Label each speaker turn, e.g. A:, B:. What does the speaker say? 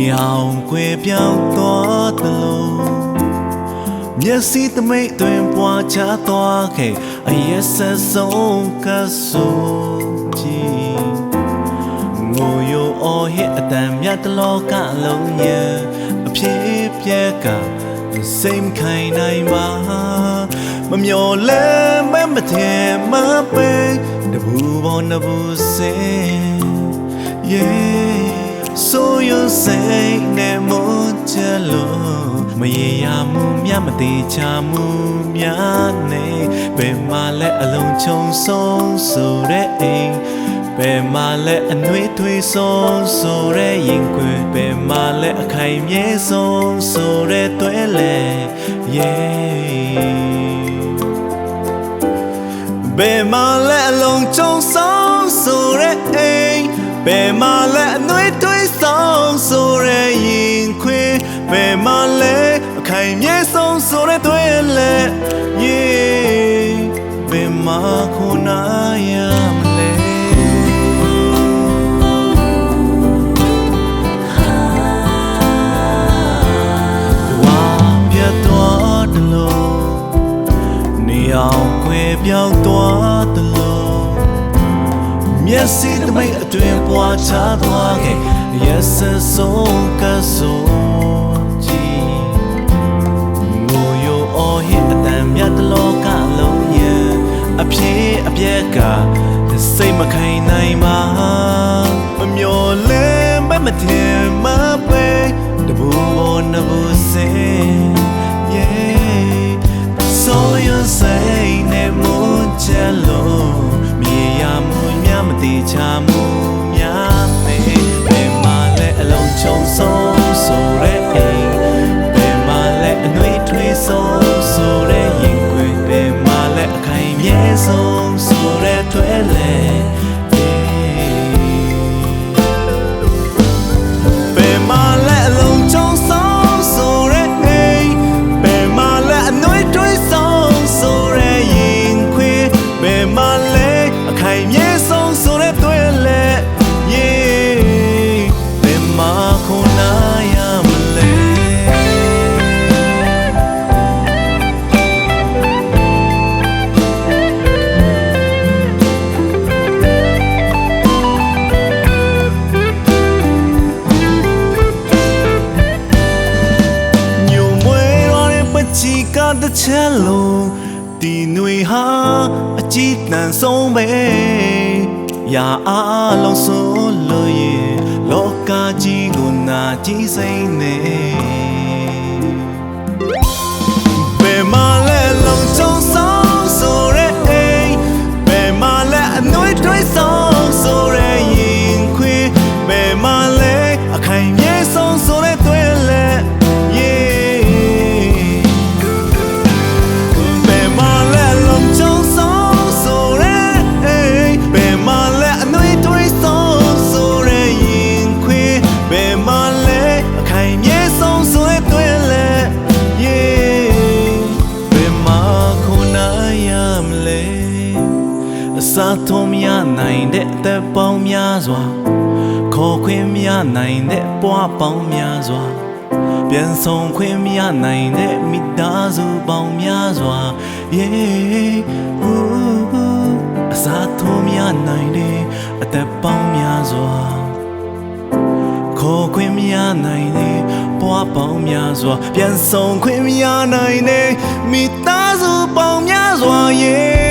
A: နေအောင်ခွေပြောင်းသွားသလိုမျက်စိသမိတ်တွင်ပွားချသွားခဲ့အရက်ဆက်ဆုံးကဆိုကြည့်ငိုရိုအော်ဟစ်အတန်မြတ်တလောကလုံးရဲ့အဖြစ်ပြက်ကစိတ်မခိုင်နိုင်ပါမမျော်လင့်မမထင်မပဲတဘူးပေါ်နဘူးစင် yeah so you say နဲ့မချလို့မရေရာမှုမြတ်မသေးချမှုများနေဘယ်မှာလဲအလုံးချုံဆုံးဆိုတဲ့အိမ်ဘယ်မှာလဲအနှွေးထွေးဆုံးဆိုတဲ့ရင်ခွင်ဘယ်မှာလဲအခိုင်မြဲဆုံးဆိုတဲ့တွဲလဲ yeah ဘယ်မှာလဲအလုံးချုံဆုံးဆိုတဲ့အိမ်ဘယ်မှာလဲအနှွေးထွေးဆုံးဆိုတဲ့ရင်ခွင်ဘယ်မှာလဲအခိုင်မြဲဆုံးဆိုတဲ့တွဲလဲ yeah ဘယ်မှာခုနာရမလဲအောင်ခွေပြောင်းသွားသလိုမျက်စိသမိတ်အတွင်ပွားချသွားခဲ့ရက်ဆက်ဆုံးကဆိုကြည့်ငိုရိုအော်ဟစ်အတန်မြတ်တလောကလုံးရဲ့အဖြစ်အပျက်ကစိတ်မခိုင်နိုင်ပါမမျော်လင့်မမထင်မပဲတဘူးပေါ်နဘူးစင် so you say နဲ့မချလို့မြေယာမှုများမတိချမှုများနေဘယ်မှာလဲအလုံးချုံဆုံးဆိုတဲ့အိမ်ဘယ်မှာလဲအနှွေးထွေးဆုံးဆိုတဲ့ရင်ခွင်ဘယ်မှာလဲအခိုင်မြဲဆုံးဆိုတဲ့တွဲလဲဘယ်မှာလဲအလုံးချုံဆုံးဆိုတဲ့အိမ်ဘယ်မှာလဲအနှွေးထွေးဆုံးဆိုတဲ့ရင်ခွင်ဘယ်မှာလဲအခိုင်မြဲဆုံးဆိုတဲ့တွဲလဲ yeah ဘယ်မှာခုနာရမလဲညိုမွေးရတဲ့ပချီကတဲ့ချဲလုံးဒီຫນွေဟာအကြည့်တန်ဆုံးပဲရာအားလုံးဆိုလို့ရင်လောကကြီးကိုနာကြည့်စိမ့်နေဘယ်မှာလဲလုံးချုံဆုံးဆိုတဲ့အိမ်ဘယ်မှာလဲအနှွေးထွေးဆုံးဆိုတဲ့ရင်ခွင်ဘယ်မှာလဲအခိုင်မြဲဆုံးဆိုတဲ့တွဲလဲ စာထုံးများနိုင်တဲ့သက်ပေါင်းများစွာခေါ်ခွင့်များနိုင်တဲ့ပွားပေါင်းများစွာပြန်ဆောင်ခွင့်များနိုင်တဲ့မိသားစုပေါင်းများစွာ yeah စာထုံးများနိုင်တဲ့အသက်ပေါင်းများစွာခေါ်ခွင့်များနိုင်တဲ့ပွားပေါင်းများစွာပြန်ဆောင်ခွင့်များနိုင်တဲ့မိသားစုပေါင်းများစွာ yeah